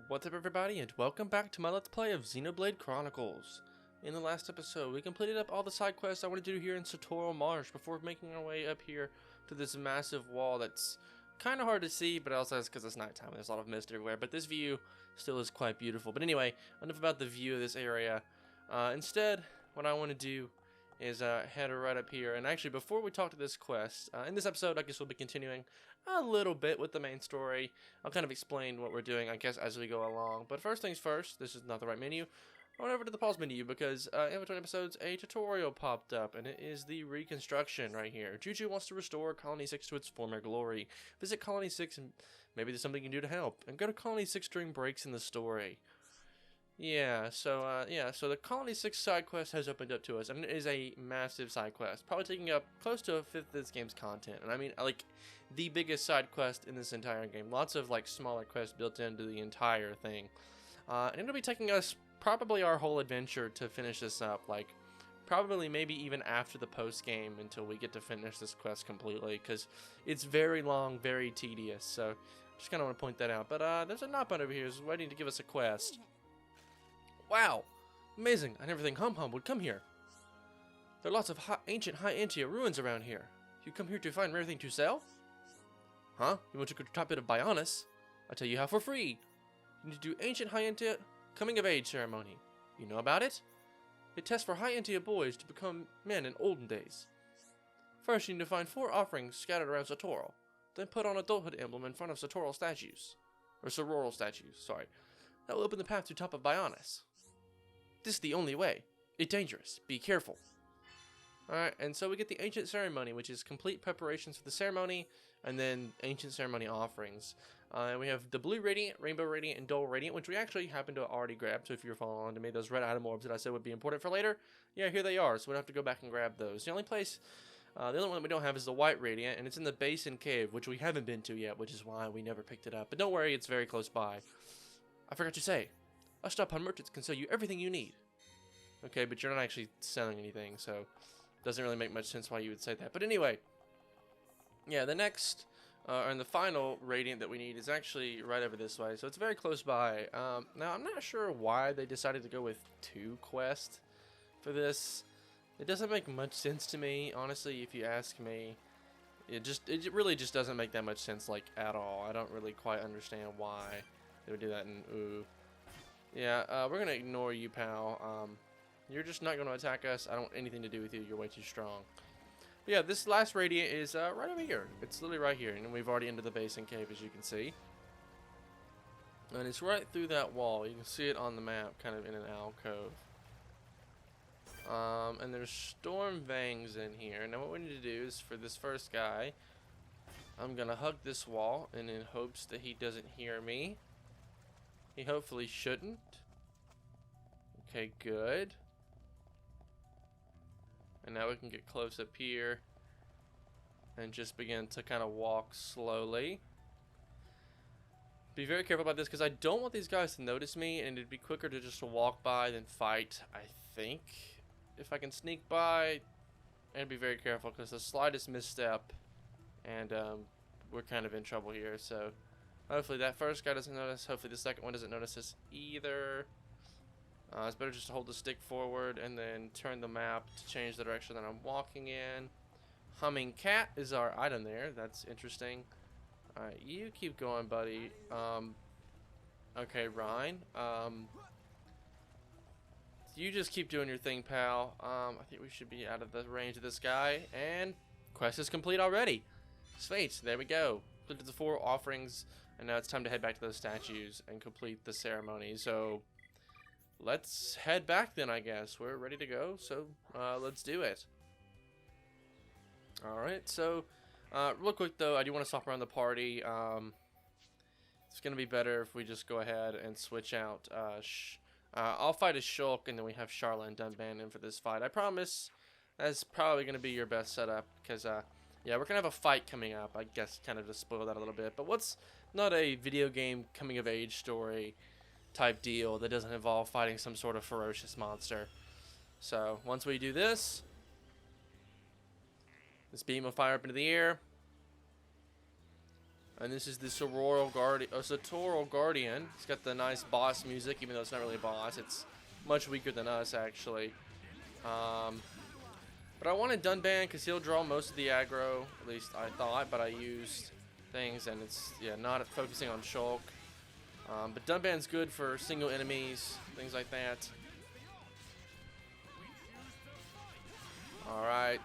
What's up everybody, and welcome back to my Let's Play of Xenoblade Chronicles. In the last episode, we completed up all the side quests I wanted to do here in Satoral Marsh before making our way up here to this massive wall that's kind of hard to see, but also that's because it's nighttime and there's a lot of mist everywhere, but this view still is quite beautiful. But anyway, enough about the view of this area. Instead, what I want to do is head right up here. And actually, before we talk to this quest, in this episode, I guess we'll be continuing a little bit with the main story. I'll kind of explain what we're doing, I guess, as we go along. But first things first, this is not the right menu. I went over to the pause menu because in between episodes, a tutorial popped up, and it is the reconstruction right here. Juju wants to restore Colony 6 to its former glory. Visit Colony 6 and maybe there's something you can do to help. And go to Colony 6 during breaks in the story. So the Colony 6 side quest has opened up to us, and it is a massive side quest, probably taking up close to a fifth of this game's content. And I mean, like, the biggest side quest in this entire game. Lots of, like, smaller quests built into the entire thing. And it'll be taking us probably our whole adventure to finish this up, like, probably maybe even after the post-game until we get to finish this quest completely, because it's very long, very tedious, so just kind of want to point that out. But there's a Nopon over here who's waiting to give us a quest. Wow! Amazing! I never think Hum would come here. There are lots of ancient High Antia ruins around here. You come here to find rare thing to sell? Huh? You want to go to top bit of Bionis? I'll tell you how for free. You need to do ancient High Antia coming of age ceremony. You know about it? They test for High Antia boys to become men in olden days. First you need to find 4 offerings scattered around Satoral. Then put on adulthood emblem in front of Satoral statues. Or Sororal statues, sorry. That will open the path to top of Bionis. This is the only way. It's dangerous. Be careful. Alright, and so we get the Ancient Ceremony, which is complete preparations for the ceremony, and then Ancient Ceremony offerings. And we have the Blue Radiant, Rainbow Radiant, and Dull Radiant, which we actually happen to already grab, so if you're following on to me, those red item orbs that I said would be important for later, yeah, here they are, so we don't have to go back and grab those. The only place, the only one that we don't have is the White Radiant, and it's in the Basin Cave, which we haven't been to yet, which is why we never picked it up. But don't worry, it's very close by. I forgot to say, Ashtapan merchants can sell you everything you need. Okay, but you're not actually selling anything, so it doesn't really make much sense why you would say that. But anyway, yeah, the next, and the final Radiant that we need is actually right over this way, so it's very close by. Now, I'm not sure why they decided to go with 2 quests for this. It doesn't make much sense to me, honestly, if you ask me. It really just doesn't make that much sense, like, at all. I don't really quite understand why they would do that, and ooh. Yeah, we're gonna ignore you, pal. You're just not gonna attack us. I don't want anything to do with you. You're way too strong. But yeah, this last Radiant is right over here. It's literally right here, and we've already entered the Basin Cave, as you can see. And it's right through that wall. You can see it on the map, kind of in an alcove. And there's Storm Vangs in here. Now what we need to do is, for this first guy, I'm gonna hug this wall, and in hopes that he doesn't hear me. He hopefully shouldn't. Okay, good. And now we can get close up here and just begin to kind of walk slowly. Be very careful about this because I don't want these guys to notice me, and it'd be quicker to just walk by than fight, I think. If I can sneak by, and be very careful because the slightest misstep and we're kind of in trouble here. So hopefully that first guy doesn't notice. Hopefully the second one doesn't notice us either. It's better just to hold the stick forward and then turn the map to change the direction that I'm walking in. Humming Cat is our item there. That's interesting. Alright, you keep going, buddy. Okay, Ryan. You just keep doing your thing, pal. I think we should be out of the range of this guy. And quest is complete already. Sweet, there we go. Completed the 4 offerings, and now it's time to head back to those statues and complete the ceremony. So let's head back then, I guess. We're ready to go, so let's do it. Alright, so real quick though, I do want to stop around the party. It's going to be better if we just go ahead and switch out. I'll fight as Shulk, and then we have Charla and Dunban in for this fight. I promise that's probably going to be your best setup, because yeah, we're going to have a fight coming up, I guess, kind of to spoil that a little bit. But what's not a video game coming of age story type deal that doesn't involve fighting some sort of ferocious monster? So once we do this beam will fire up into the air. And this is the Satoral Guardian. It's got the nice boss music, even though it's not really a boss. It's much weaker than us, actually. But I wanted Dunban because he'll draw most of the aggro. At least I thought, but I used things, and it's, yeah, not focusing on Shulk. But Dunban's good for single enemies, things like that. Alright.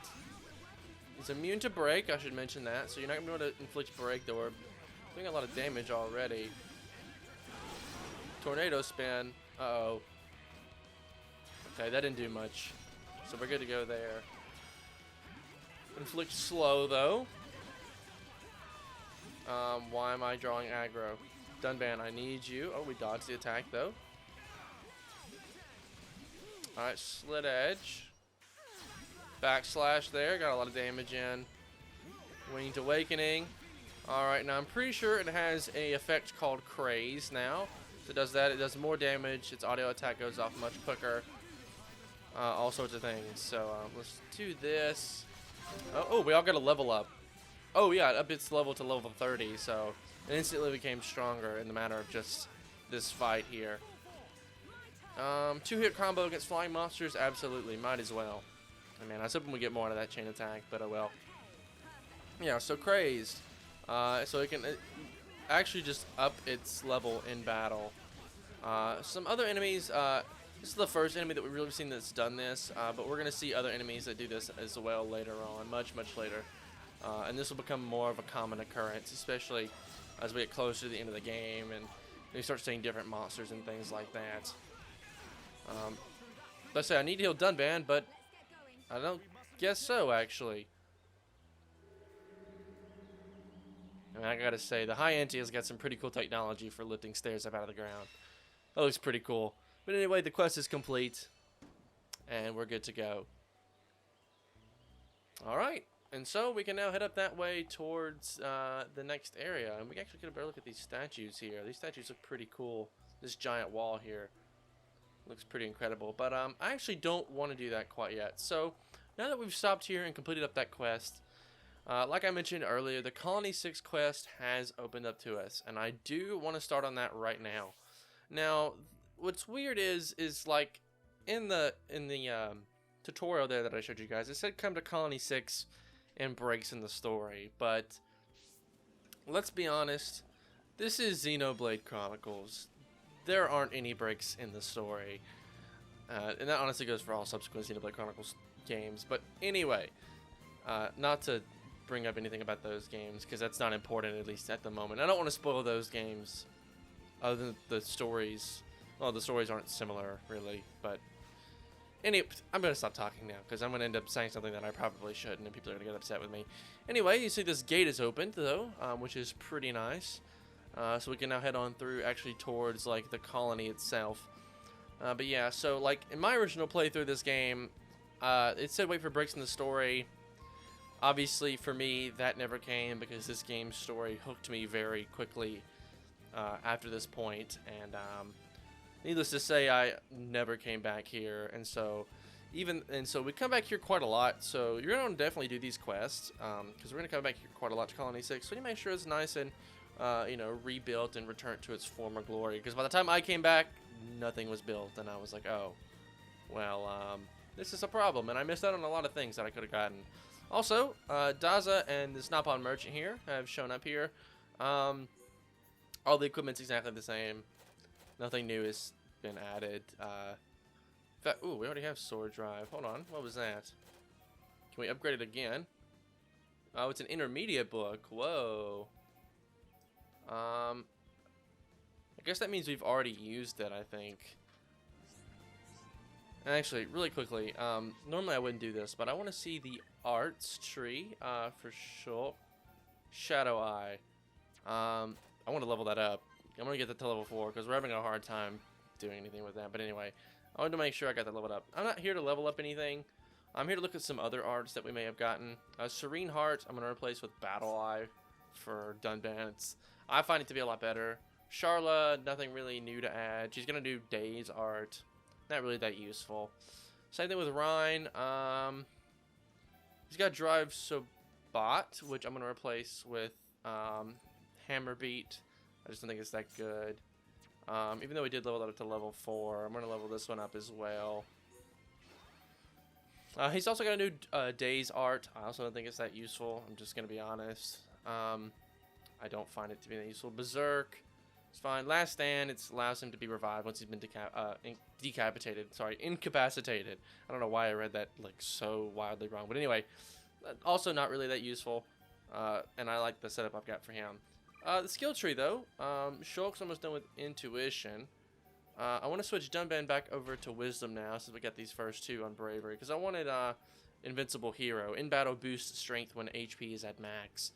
He's immune to break, I should mention that. So you're not going to be able to inflict break, though we're doing a lot of damage already. Tornado spin. Uh-oh. Okay, that didn't do much. So we're good to go there. Inflict slow, though. Why am I drawing aggro? Dunban, I need you. Oh, we dodged the attack, though. Alright, Slit Edge. Backslash there. Got a lot of damage in. Winged Awakening. Alright, now I'm pretty sure it has a effect called Craze now. So it does that. It does more damage. Its audio attack goes off much quicker. All sorts of things. So let's do this. Oh, we all got a level up. Oh yeah, it up its level to level 30. So it instantly became stronger in the matter of just this fight here. 2-hit combo against flying monsters? Absolutely, might as well. I mean, I was hoping we'd get more out of that chain attack, but oh well. Yeah, so Crazed. So it can actually just up its level in battle. Some other enemies, this is the first enemy that we've really seen that's done this, but we're going to see other enemies that do this as well later on, much later. And this will become more of a common occurrence, especially as we get closer to the end of the game and we start seeing different monsters and things like that. Let's say I need to heal Dunban, but I don't guess so, actually. I mean, I gotta say, the high ante has got some pretty cool technology for lifting stairs up out of the ground. That looks pretty cool. But anyway, the quest is complete, and we're good to go. Alright, and so we can now head up that way towards the next area. And we can actually get a better look at these statues here. These statues look pretty cool. This giant wall here looks pretty incredible. But I actually don't want to do that quite yet. So now that we've stopped here and completed up that quest, like I mentioned earlier, the Colony 6 quest has opened up to us, and I do want to start on that right now. Now, what's weird is like in the tutorial there that I showed you guys, it said come to Colony 6 and breaks in the story, but let's be honest, this is Xenoblade Chronicles. There aren't any breaks in the story, and that honestly goes for all subsequent Xenoblade Chronicles games. But anyway, not to bring up anything about those games because that's not important, at least at the moment. I don't want to spoil those games other than the stories. Well, the stories aren't similar really, but anyway, I'm going to stop talking now because I'm going to end up saying something that I probably shouldn't and people are going to get upset with me. Anyway, you see this gate is opened though, which is pretty nice. So we can now head on through actually towards like the colony itself. But yeah, so like in my original playthrough of this game, it said wait for breaks in the story. Obviously for me that never came because this game's story hooked me very quickly after this point, and needless to say I never came back here, and so we come back here quite a lot. So you're gonna definitely do these quests because we're gonna come back here quite a lot to Colony 6. So you make sure it's nice and you know, rebuilt and returned to its former glory, because by the time I came back nothing was built, and I was like, oh well, this is a problem, and I missed out on a lot of things that I could have gotten. Also, Daza and the Snap-on Merchant here have shown up here. All the equipment's exactly the same. Nothing new has been added. Ooh, we already have Sword Drive. Hold on, what was that? Can we upgrade it again? Oh, it's an intermediate book. Whoa. I guess that means we've already used it, I think. And actually, really quickly, normally I wouldn't do this, but I want to see the arts tree for sure. Shadow Eye. I want to level that up. I'm going to get that to level 4 because we're having a hard time doing anything with that. But anyway, I wanted to make sure I got that leveled up. I'm not here to level up anything. I'm here to look at some other arts that we may have gotten. Serene Heart, I'm going to replace with Battle Eye for Dunban. I find it to be a lot better. Charla, nothing really new to add. She's going to do Days art. Not really that useful. Same thing with Rhine. He's got Drive Sobat, which I'm going to replace with Hammer Beat. I just don't think it's that good. Even though we did level that up to level 4, I'm going to level this one up as well. He's also got a new Days art. I also don't think it's that useful. I'm just going to be honest. I don't find it to be that useful. Berserk. It's fine. Last Stand, it allows him to be revived once he's been decapitated. Sorry, incapacitated. I don't know why I read that like so wildly wrong. But anyway, also not really that useful. And I like the setup I've got for him. The skill tree, though. Shulk's almost done with Intuition. I want to switch Dunban back over to Wisdom now, since we got these first two on Bravery. Because I wanted Invincible Hero. In battle, boost strength when HP is at max.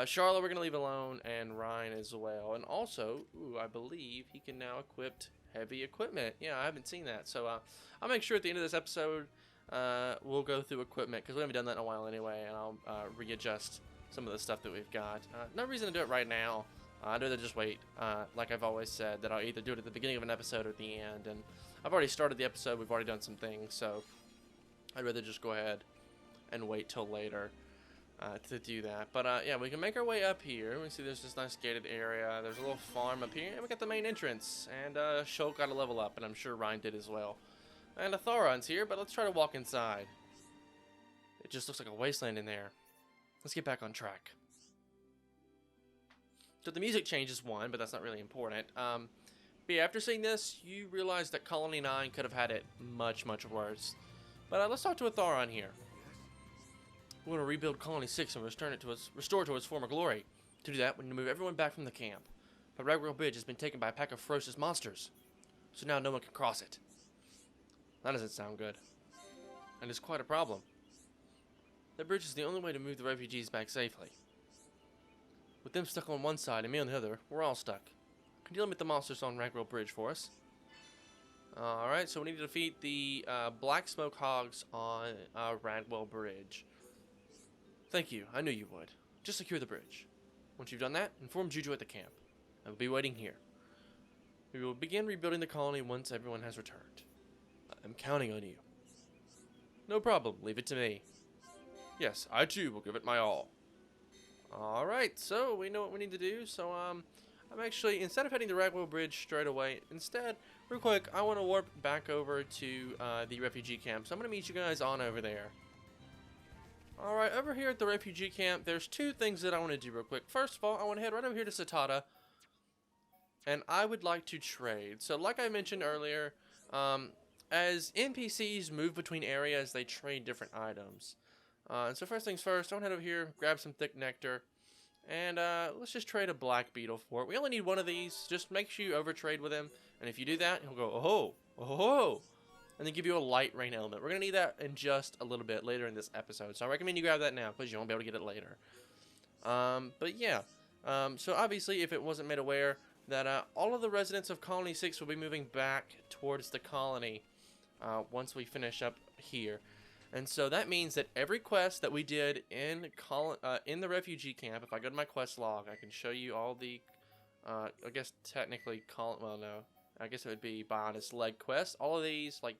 Charlotte we're going to leave alone, and Ryan as well. And also, ooh, I believe he can now equip heavy equipment. Yeah, I haven't seen that. So I'll make sure at the end of this episode we'll go through equipment, because we haven't done that in a while anyway, and I'll readjust some of the stuff that we've got. No reason to do it right now. I'd rather just wait. Like I've always said, that I'll either do it at the beginning of an episode or at the end. And I've already started the episode. We've already done some things, so I'd rather just go ahead and wait till later to do that. But yeah, we can make our way up here. We see there's this nice gated area. There's a little farm up here, and we got the main entrance. And Shulk got a level up, and I'm sure Ryan did as well. And Atharon's here, but let's try to walk inside. It just looks like a wasteland in there. Let's get back on track. So the music changes one, but that's not really important. But yeah, after seeing this, you realize that Colony 9 could have had it much, much worse. But let's talk to Atharon here. We want to rebuild Colony 6 and restore it to its former glory. To do that, we need to move everyone back from the camp. But Ragwell Bridge has been taken by a pack of ferocious monsters, so now no one can cross it. That doesn't sound good. And it's quite a problem. That bridge is the only way to move the refugees back safely. With them stuck on one side and me on the other, we're all stuck. Can you limit the monsters on Ragwell Bridge for us? Alright, so we need to defeat the Black Smoke Hogs on Ragwell Bridge. Thank you, I knew you would. Just secure the bridge. Once you've done that, inform Juju at the camp. I will be waiting here. We will begin rebuilding the colony once everyone has returned. I'm counting on you. No problem, leave it to me. Yes, I too will give it my all. Alright, so we know what we need to do. So I'm actually, instead of heading to Ragwell Bridge straight away, instead, real quick, I want to warp back over to the refugee camp. So I'm going to meet you guys on over there. Alright, over here at the refugee camp, there's two things that I want to do real quick. First of all, I want to head right over here to Satata, and I would like to trade. So like I mentioned earlier, as NPCs move between areas, they trade different items. And so first things first, I want to head over here, grab some thick nectar, and let's just trade a black beetle for it. We only need one of these. Just make sure you overtrade with him, and if you do that, he'll go, oh, oh, and then give you a light rain element. We're going to need that in just a little bit later in this episode, so I recommend you grab that now, because you won't be able to get it later. But yeah, so obviously, if it wasn't made aware, that all of the residents of Colony 6 will be moving back towards the colony once we finish up here. And so that means that every quest that we did in the refugee camp, if I go to my quest log, I can show you all the, I guess technically, well no, I guess it would be Bionis leg quests. All of these, like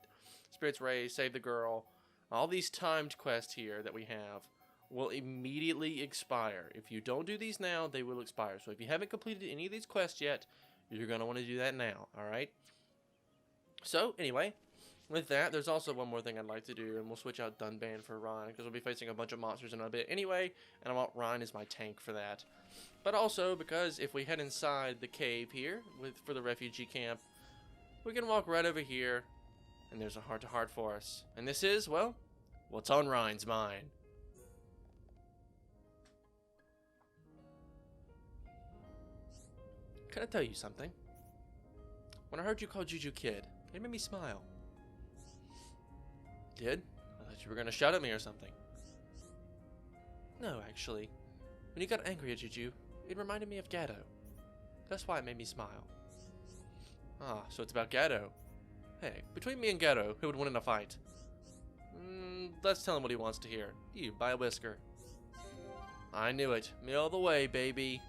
Spirits Raised, Save the Girl, all these timed quests here that we have will immediately expire. If you don't do these now, they will expire. So if you haven't completed any of these quests yet, you're going to want to do that now, alright? So, anyway, with that, there's also one more thing I'd like to do, and we'll switch out Dunban for Ryan, because we'll be facing a bunch of monsters in a bit anyway, and I want Ryan as my tank for that. But also, because if we head inside the cave here, for the refugee camp, we can walk right over here, and there's a heart-to-heart for us. And this is, well, what's on Ryan's mind? Can I tell you something? When I heard you call Juju Kid, it made me smile. Did? I thought you were gonna shout at me or something. No, actually. When you got angry at Juju, it reminded me of Gatto. That's why it made me smile. Ah, so it's about Gatto. Hey, between me and Gatto, who would win in a fight? Let's tell him what he wants to hear. You, buy a whisker. I knew it. Me all the way, baby.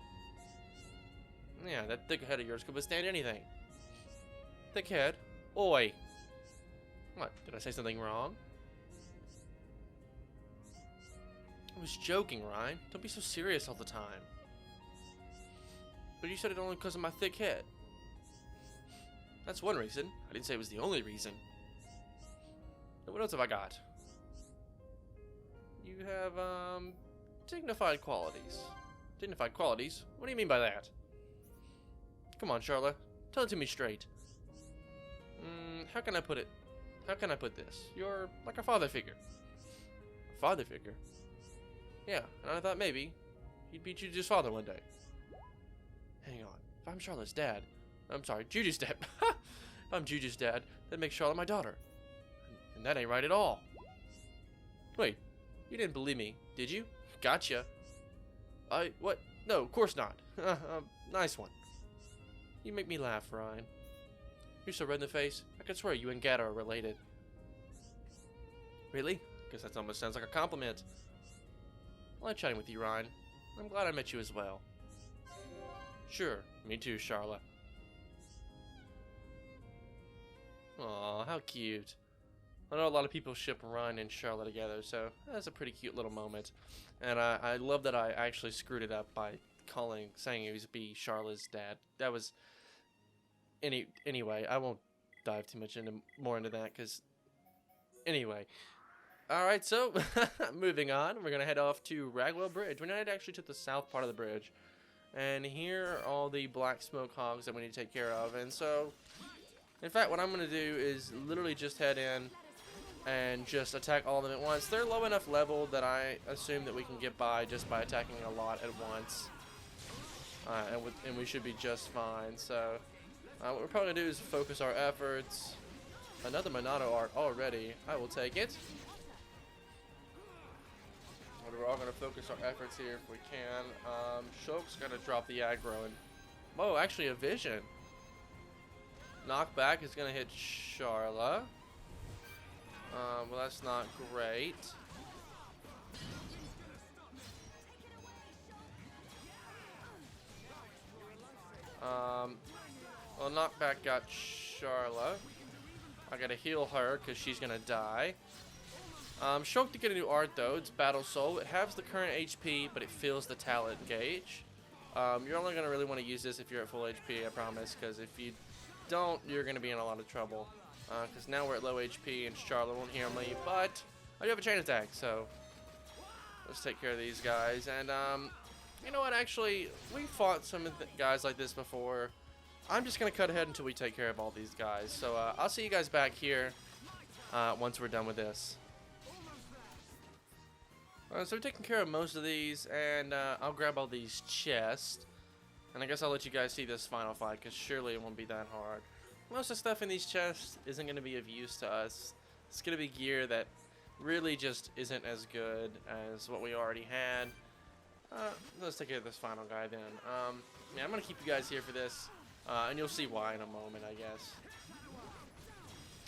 Yeah, that thick head of yours could withstand anything. Thick head? Oi! What, did I say something wrong? I was joking, Ryan. Don't be so serious all the time. But you said it only because of my thick head. That's one reason. I didn't say it was the only reason. What else have I got? You have, dignified qualities. Dignified qualities? What do you mean by that? Come on, Charlotte. Tell it to me straight. How can I put it? How can I put this? You're like a father figure. A father figure? Yeah, and I thought maybe he'd beat Juju's father one day. Hang on. If I'm Charlotte's dad... I'm sorry, Juju's dad. If I'm Juju's dad, that makes Charlotte my daughter. And that ain't right at all. Wait, you didn't believe me, did you? Gotcha. What? No, of course not. Nice one. You make me laugh, Ryan. You're so red in the face, I could swear you and Gata are related. Really? Guess that almost sounds like a compliment. I like chatting with you, Ryan. I'm glad I met you as well. Sure, me too, Charlotte. Aw, how cute. I know a lot of people ship Ryan and Charlotte together, so that's a pretty cute little moment. And I love that I actually screwed it up by saying he was be Charlotte's dad. That was... Anyway, I won't dive too much more into that, because... Anyway. Alright, so, moving on. We're going to head off to Ragwell Bridge. We're going to head actually to the south part of the bridge. And here are all the black smoke hogs that we need to take care of. And so, in fact, what I'm going to do is literally just head in and just attack all of them at once. They're low enough level that I assume that we can get by just by attacking a lot at once. And we should be just fine. So, what we're probably going to do is focus our efforts. Another Monado art already. I will take it. We're all going to focus our efforts here if we can. Shulk's going to drop the aggro. And, whoa, actually a vision. Knockback is going to hit Charla. Well, that's not great. Well, knockback got Charla. I got to heal her because she's going to die. Shulk to get a new art though. It's Battle Soul. It halves the current HP, but it fills the talent gauge. You're only going to really want to use this if you're at full HP, I promise, because if you don't, you're going to be in a lot of trouble. Because now we're at low HP and Charlotte won't heal me, but I do have a chain attack, so let's take care of these guys. And you know what, actually, we fought some guys like this before. I'm just going to cut ahead until we take care of all these guys. So I'll see you guys back here once we're done with this. So we're taking care of most of these, and I'll grab all these chests. And I guess I'll let you guys see this final fight, because surely it won't be that hard. Most of the stuff in these chests isn't going to be of use to us. It's going to be gear that really just isn't as good as what we already had. Let's take care of this final guy then. Yeah, I'm going to keep you guys here for this, and you'll see why in a moment, I guess.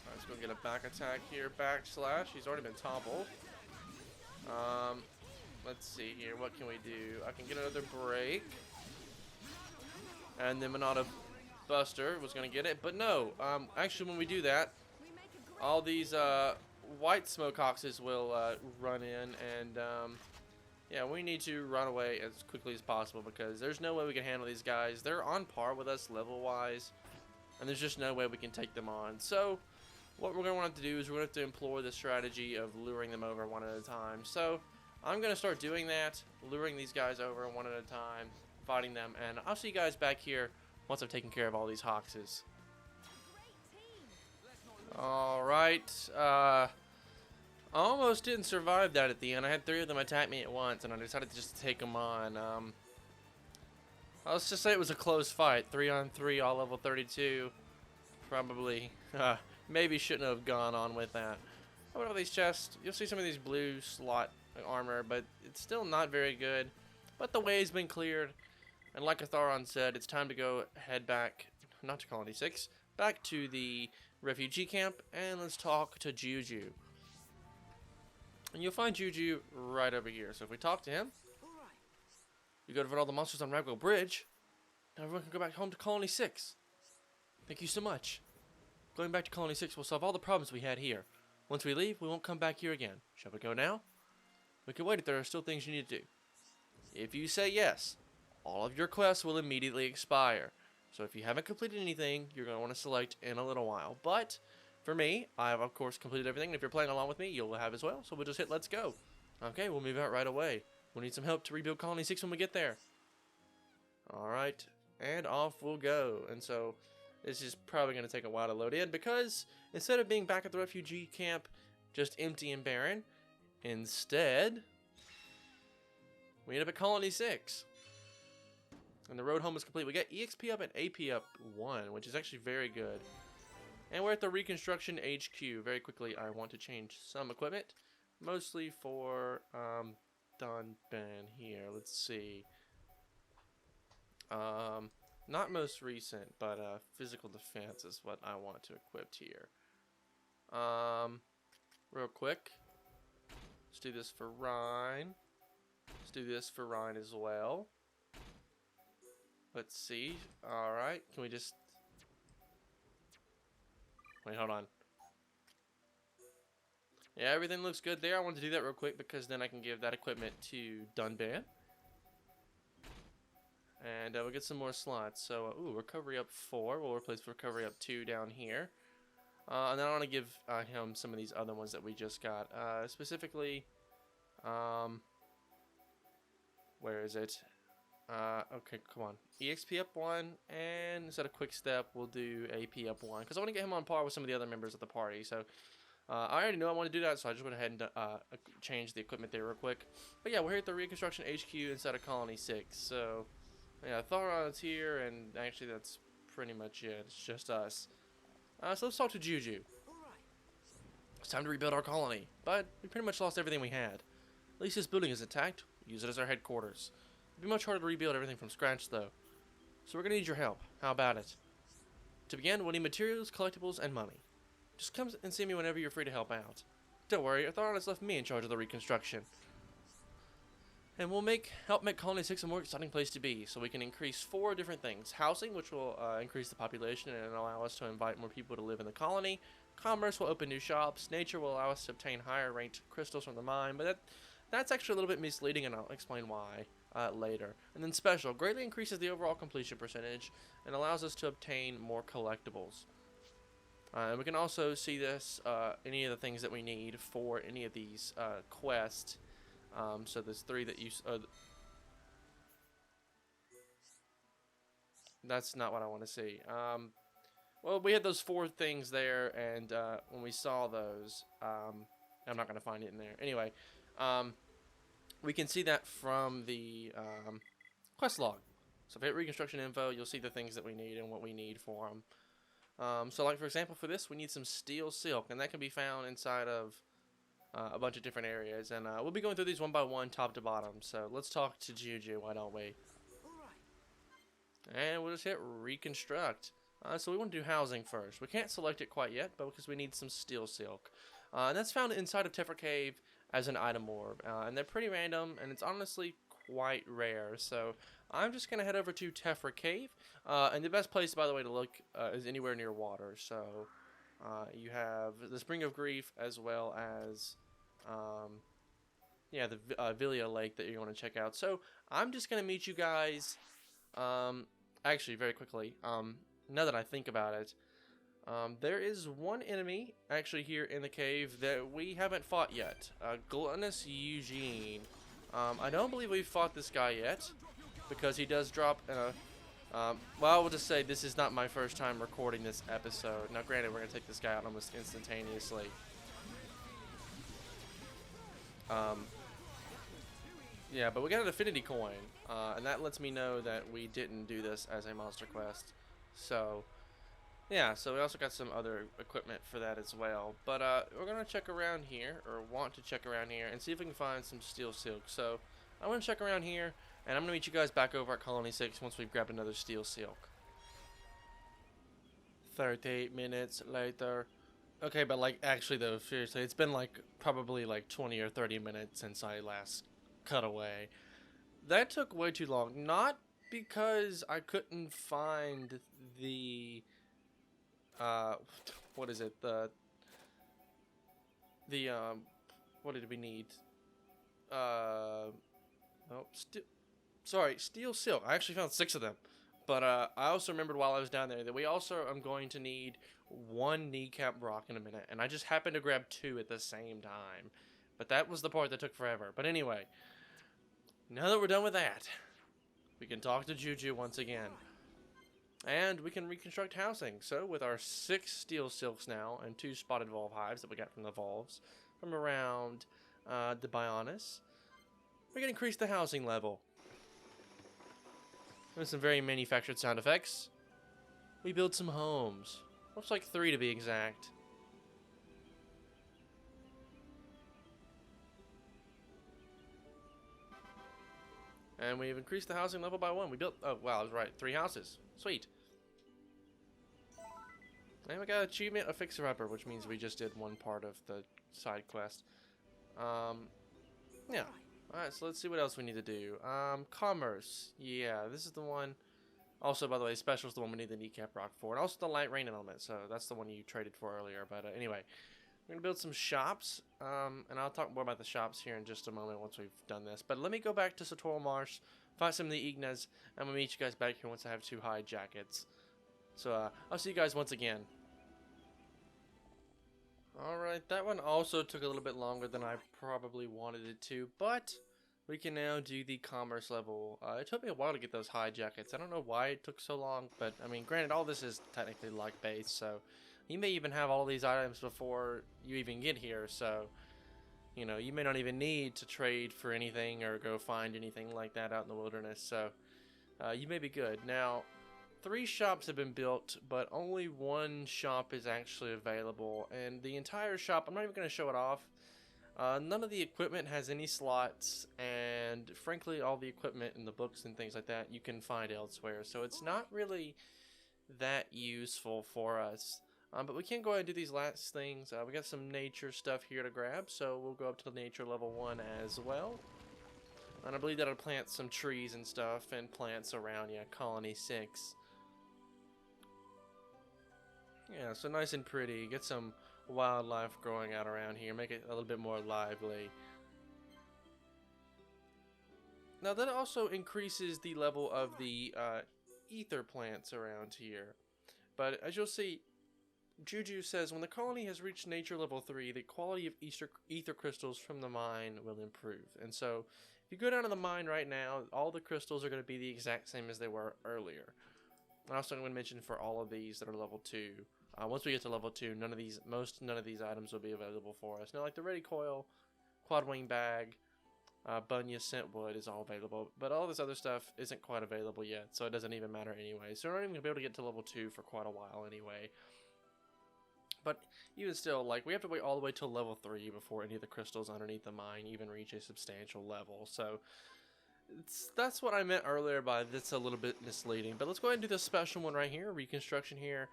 Alright, let's go get a back attack here. Backslash. He's already been toppled. Let's see here. What can we do? I can get another break. And then Monado Buster was going to get it. But no. Actually, when we do that, all these white smoke hoxes will run in. And yeah, we need to run away as quickly as possible, because there's no way we can handle these guys. They're on par with us level-wise. And there's just no way we can take them on. So what we're going to want to do is we're going to have to employ the strategy of luring them over one at a time. So I'm going to start doing that, luring these guys over one at a time, fighting them, and I'll see you guys back here once I've taken care of all these hoxes. Alright, I almost didn't survive that at the end. I had 3 of them attack me at once, and I decided to just take them on. Let's just say it was a close fight. 3-on-3, all level 32. Probably, maybe shouldn't have gone on with that. How about all these chests? You'll see some of these blue slot armor, but it's still not very good. But the way's been cleared, and like Atharon said, it's time to go head back, not to Colony 6, back to the refugee camp, and let's talk to Juju. And you'll find Juju right over here. So if we talk to him, you go to fight all the monsters on Ragwell Bridge. Now everyone can go back home to Colony 6. Thank you so much. Going back to Colony 6 will solve all the problems we had here. Once we leave, we won't come back here again. Shall we go now? We can wait if there are still things you need to do. If you say yes, all of your quests will immediately expire. So if you haven't completed anything, you're going to want to select in a little while. But for me, I've of course completed everything. And if you're playing along with me, you'll have as well. So we'll just hit let's go. Okay, we'll move out right away. We'll need some help to rebuild Colony 6 when we get there. Alright, and off we'll go. And so this is probably going to take a while to load in because instead of being back at the refugee camp just empty and barren, instead we end up at Colony 6. And the road home is complete. We got EXP up and AP up 1, which is actually very good. And we're at the Reconstruction HQ. Very quickly, I want to change some equipment. Mostly for Dunban here. Let's see. Not most recent, but physical defense is what I want to equip here. Real quick. Let's do this for Rhine. Let's do this for Rhine as well. Let's see. Alright, can we just... Wait, hold on. Yeah, everything looks good there. I want to do that real quick because then I can give that equipment to Dunban. And we'll get some more slots. So, ooh, recovery up 4. We'll replace recovery up 2 down here. And then I want to give him some of these other ones that we just got. Specifically, where is it? Okay, come on. EXP up 1, and instead of quick step, we'll do AP up 1. Because I want to get him on par with some of the other members of the party. So, I already know I want to do that, so I just went ahead and change the equipment there real quick. But yeah, we're here at the Reconstruction HQ inside of Colony 6. So, yeah, Thoron's here, and actually that's pretty much it. It's just us. So let's talk to Juju. It's time to rebuild our colony, but we pretty much lost everything we had. At least this building is intact. We'll use it as our headquarters. It'd be much harder to rebuild everything from scratch, though. So we're going to need your help. How about it? To begin, we'll need materials, collectibles, and money. Just come and see me whenever you're free to help out. Don't worry, Thoron has left me in charge of the reconstruction. And we'll help make Colony 6 a more exciting place to be, so we can increase 4 different things. Housing, which will increase the population and allow us to invite more people to live in the colony. Commerce will open new shops. Nature will allow us to obtain higher ranked crystals from the mine, but that's actually a little bit misleading, and I'll explain why later. And then special, greatly increases the overall completion percentage and allows us to obtain more collectibles. And we can also see this, any of the things that we need for any of these quests. So there's 3 that you... that's not what I want to see. Well, we had those 4 things there, and when we saw those, I'm not going to find it in there. Anyway, we can see that from the quest log. So if you hit Reconstruction Info, you'll see the things that we need and what we need for them. So like for example, for this, we need some steel silk, and that can be found inside of a bunch of different areas, and we'll be going through these one by one, top to bottom. So let's talk to Juju, why don't we? And we'll just hit reconstruct. So we want to do housing first. We can't select it quite yet, but because we need some steel silk. And that's found inside of Tephra Cave as an item orb. And they're pretty random, and it's honestly quite rare. So I'm just going to head over to Tephra Cave. And the best place, by the way, to look is anywhere near water. So you have the Spring of Grief as well as... yeah, the Villia Lake that you want to check out. So I'm just gonna meet you guys. Actually, very quickly. Now that I think about it, there is one enemy actually here in the cave that we haven't fought yet. Gluttonous Eugene. I don't believe we've fought this guy yet because he does drop in a. Well, I will just say this is not my first time recording this episode. Now, granted, we're gonna take this guy out almost instantaneously. Yeah, but we got an affinity coin, and that lets me know that we didn't do this as a monster quest. So, yeah, so we also got some other equipment for that as well. But we're going to check around here, or want to check around here, and see if we can find some steel silk. So, I'm going to check around here, and I'm going to meet you guys back over at Colony 6 once we've grabbed another steel silk. 38 minutes later. Okay, but like actually though, seriously, it's been like probably like 20 or 30 minutes since I last cut away. That took way too long. Not because I couldn't find the what is it? The what did we need? Nope. Sorry, steel silk. I actually found 6 of them. But I also remembered while I was down there that we also am going to need 1 kneecap rock in a minute. And I just happened to grab 2 at the same time. But that was the part that took forever. But anyway, now that we're done with that, we can talk to Juju once again. And we can reconstruct housing. So with our 6 steel silks now and 2 spotted volve hives that we got from the volves from around the Bionis, we can increase the housing level. With some very manufactured sound effects, we build some homes. Looks like 3 to be exact. And we've increased the housing level by 1. We built, oh wow, I was right, 3 houses. Sweet. And we got achievement of Fixer Upper, which means we just did 1 part of the side quest. Yeah. Alright, so let's see what else we need to do. Commerce. Yeah, this is the one. Also, by the way, special is the one we need the kneecap rock for. And also the light rain element, so that's the one you traded for earlier. But anyway, we're going to build some shops. And I'll talk more about the shops here in just a moment once we've done this. But let me go back to Satoral Marsh, find some of the Ignas, and we'll meet you guys back here once I have 2 high jackets. So I'll see you guys once again. Alright, that one also took a little bit longer than I probably wanted it to, but we can now do the commerce level. It took me a while to get those high jackets. I don't know why it took so long, but I mean, granted, all this is technically like base, so you may even have all these items before you even get here, so you know, you may not even need to trade for anything or go find anything like that out in the wilderness, so you may be good. Now, 3 shops have been built, but only 1 shop is actually available, and the entire shop, I'm not even going to show it off. None of the equipment has any slots, and frankly, all the equipment in the books and things like that you can find elsewhere, so it's not really that useful for us. But we can go ahead and do these last things. We got some nature stuff here to grab, so we'll go up to the nature level 1 as well. And I believe that'll plant some trees and stuff, and plants around, yeah, Colony 6. Yeah, so nice and pretty. Get some wildlife growing out around here. Make it a little bit more lively. Now that also increases the level of the ether plants around here. But as you'll see, Juju says when the colony has reached nature level 3, the quality of ether crystals from the mine will improve. And so if you go down to the mine right now, all the crystals are going to be the exact same as they were earlier. And also I'm going to mention for all of these that are level 2, once we get to level 2, none of these items will be available for us. Now, like the Ready Coil, Quad Wing Bag, Bunya Scentwood is all available, but all this other stuff isn't quite available yet, so it doesn't even matter anyway. So we're not even going to be able to get to level 2 for quite a while anyway. But even still, like, we have to wait all the way till level 3 before any of the crystals underneath the mine even reach a substantial level. So that's what I meant earlier by that's a little bit misleading. But let's go ahead and do this special one right here, reconstruction here.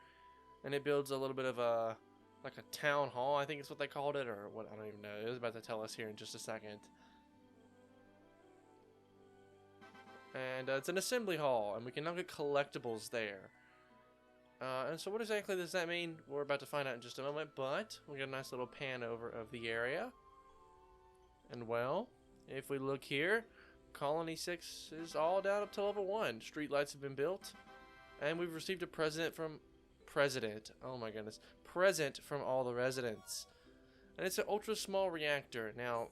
And it builds a little bit of a, like a town hall, I think it's what they called it, or what, I don't even know. It was about to tell us here in just a second. And it's an assembly hall, and we can now get collectibles there. And so what exactly does that mean? We're about to find out in just a moment, but we got a nice little pan over of the area. And well, if we look here, Colony 6 is all down up to level 1. Streetlights have been built, and we've received a present from all the residents. And it's an ultra small reactor. Now,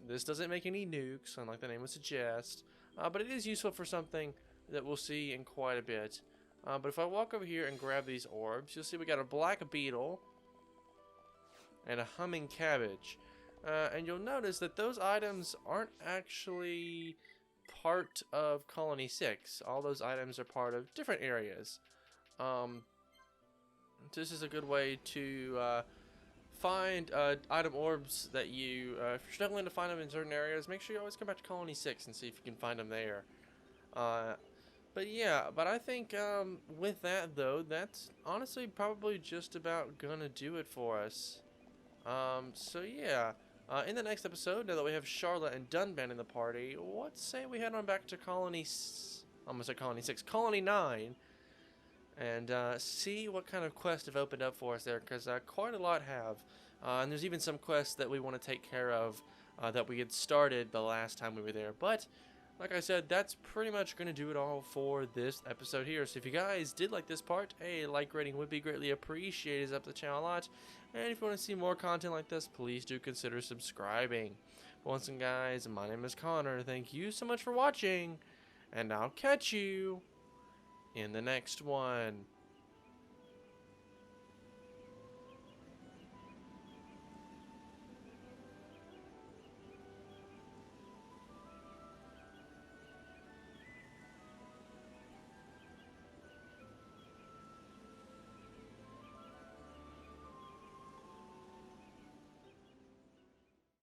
this doesn't make any nukes, unlike the name would suggest, but it is useful for something that we'll see in quite a bit. But if I walk over here and grab these orbs, you'll see we got a black beetle and a humming cabbage. And you'll notice that those items aren't actually part of Colony 6. All those items are part of different areas. This is a good way to find item orbs that you, if you're struggling to find them in certain areas, make sure you always come back to Colony 6 and see if you can find them there. But yeah, but I think with that though, that's honestly probably just about gonna do it for us. So yeah, in the next episode, now that we have Charlotte and Dunban in the party, let's say we head on back to Colony 9, and see what kind of quests have opened up for us there, because quite a lot have. And there's even some quests that we want to take care of that we had started the last time we were there. But like I said, that's pretty much going to do it all for this episode here. So if you guys did like this part, a like rating would be greatly appreciated. It's up the channel a lot. And if you want to see more content like this, please do consider subscribing. Once again, guys, my name is Connor. Thank you so much for watching, and I'll catch you in the next one.